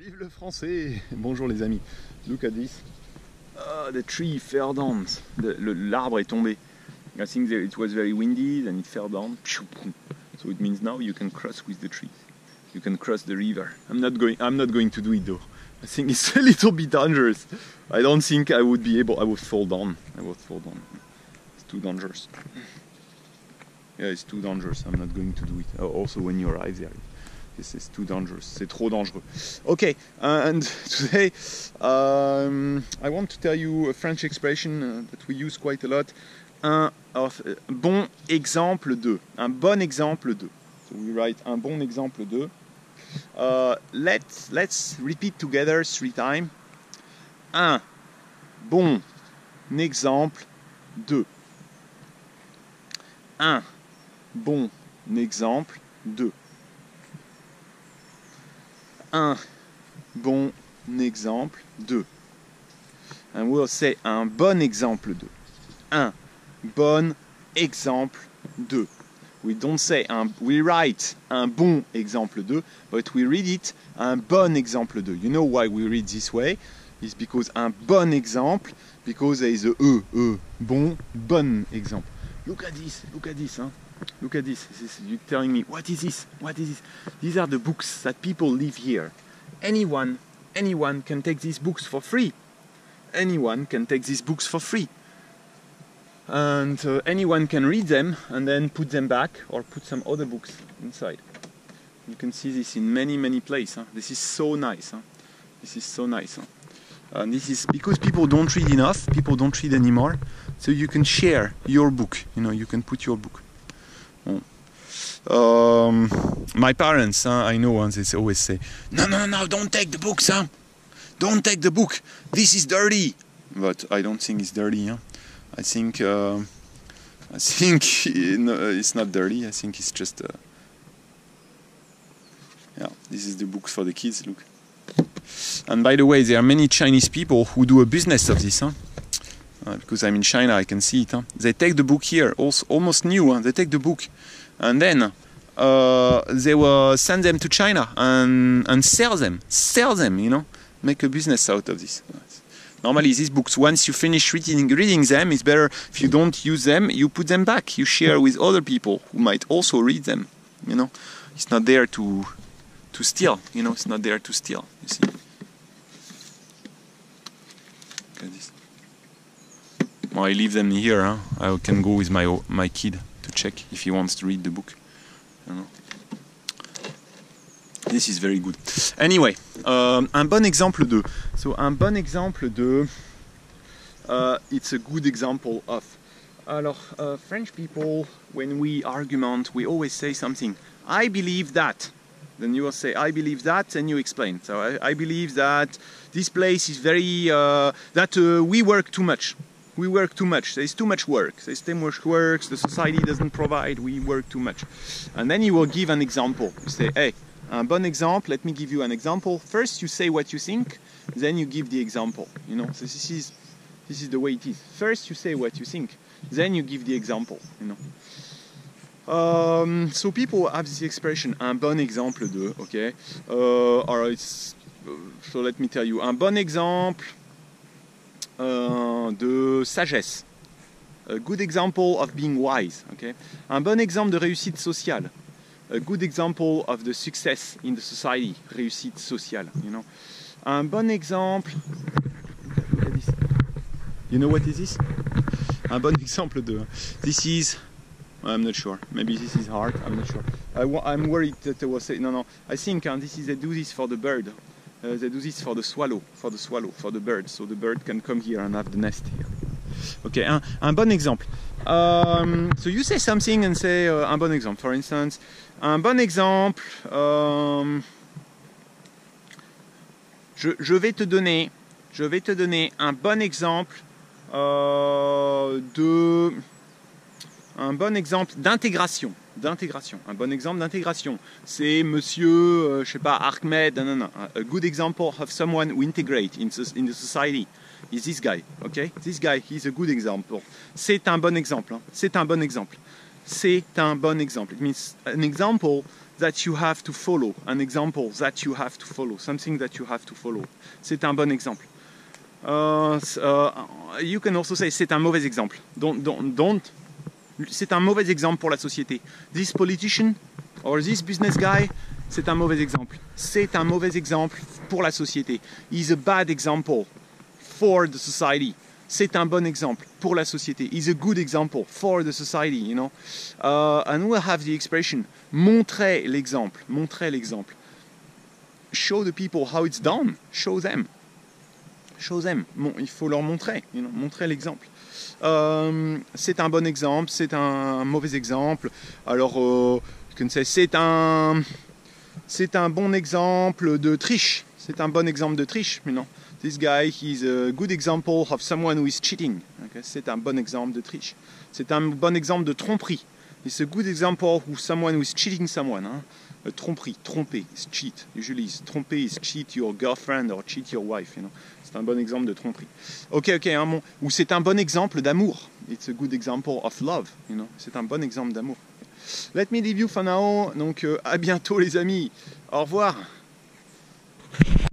Vive le français! Bonjour les amis. Look at this. The tree fell down. L'arbre est tombé. I think that it was very windy and it fell down. So it means now you can cross with the tree. You can cross the river. I'm not going to do it though. I think it's a little bit dangerous. I don't think I would be able. I would fall down. It's too dangerous. Yeah, it's too dangerous. I'm not going to do it. Also, when you arrive there, this is too dangerous. C'est trop dangereux. Okay, and today I want to tell you a French expression that we use quite a lot. Un bon exemple de. Un bon exemple de. So we write un bon exemple de. Let's repeat together 3 times. Un bon exemple de. Un bon exemple de. Un bon exemple de. And we'll say un bon exemple de. Un bon exemple de. We don't say we write un bon exemple de, but we read it un bon exemple de. You know why we read this way? It's because un bon exemple, because there is a bon exemple. Look at this, huh? Look at this. You're telling me, what is this? What is this? These are the books that people leave here. Anyone can take these books for free. Anyone can take these books for free. And anyone can read them and then put them back or put some other books inside. You can see this in many places. Huh? This is so nice. Huh? This is so nice. Huh? And this is because people don't read enough. People don't read anymore. So you can share your book. You know, you can put your book. My parents, I know, they always say, no, don't take the books, huh? Don't take the book. This is dirty. But I don't think it's dirty. Huh? I think it's not dirty. I think it's just yeah. This is the books for the kids. Look. And by the way, there are many Chinese people who do a business of this. Huh? Because I'm in China, I can see it. Huh? They take the book here, also almost new. Huh? They take the book, and then they will send them to China and sell them. You know, make a business out of this. Normally, these books, once you finish reading them, it's better if you don't use them, you put them back. You share with other people who might also read them. You know, it's not there to steal. You know, it's not there to steal. You see. Look at this. Well, I leave them here. Huh? I can go with my kid to check if he wants to read the book. You know. This is very good. Anyway, un bon exemple de. So, un bon exemple de. It's a good example of. Alors, French people, when we argument, we always say something. I believe that. Then you will say, I believe that, and you explain. So, I believe that this place is very. That we work too much. We work too much. There's too much work. There's too much work. The society doesn't provide. We work too much. And then you will give an example. You say, hey. Un bon exemple, let me give you an example. First you say what you think, then you give the example. You know, so this is the way it is. First you say what you think, then you give the example. You know. So people have this expression, un bon exemple de, okay? Or it's, so let me tell you, un bon exemple de sagesse. A good example of being wise, okay? Un bon exemple de réussite sociale. A good example of the success in the society, réussite sociale, you know. Un bon exemple. You know what is this? Un bon exemple de. This is. I'm not sure. Maybe this is hard. I'm not sure. I'm worried that they will say no. I think this is they do this for the bird. They do this for the swallow, for the bird. So the bird can come here and have the nest here. Okay, un bon exemple. So you say something and say un bon exemple. For instance, un bon exemple. Je vais te donner un bon exemple d'intégration. Un bon exemple d'intégration. C'est monsieur, je sais pas, Ahmed. Non. A good example of someone who integrate in the society is this guy. Okay, this guy, he's a good example. C'est un bon exemple. Hein. C'est un bon exemple. It means an example that you have to follow. An example that you have to follow. Something that you have to follow. C'est un bon exemple. You can also say c'est un mauvais exemple. Don't. C'est un mauvais exemple pour la société. This politician or this business guy, c'est un mauvais exemple. C'est un mauvais exemple pour la société. He's a bad example for the society. C'est un bon exemple pour la société. He's a good example for the society, you know. And we'll have the expression montrer l'exemple. Montrer l'exemple. Show the people how it's done. Show them. Show them. Bon, il faut leur montrer, you know, montrer l'exemple. C'est un bon exemple, c'est un mauvais exemple. Alors, you can say c'est un bon exemple de triche. C'est un bon exemple de triche, you know. This guy, he's a good example of someone who is cheating. Okay? C'est un bon exemple de triche. C'est un bon exemple de tromperie. It's a good example of someone who is cheating someone. Hein? Tromperie, tromper, is cheat. Usually, tromper is cheat your girlfriend or cheat your wife. You know? C'est un bon exemple de tromperie. Ok, hein, bon. Ou c'est un bon exemple d'amour. It's a good example of love. You know? C'est un bon exemple d'amour. Let me leave you for now. Donc, à bientôt les amis. Au revoir.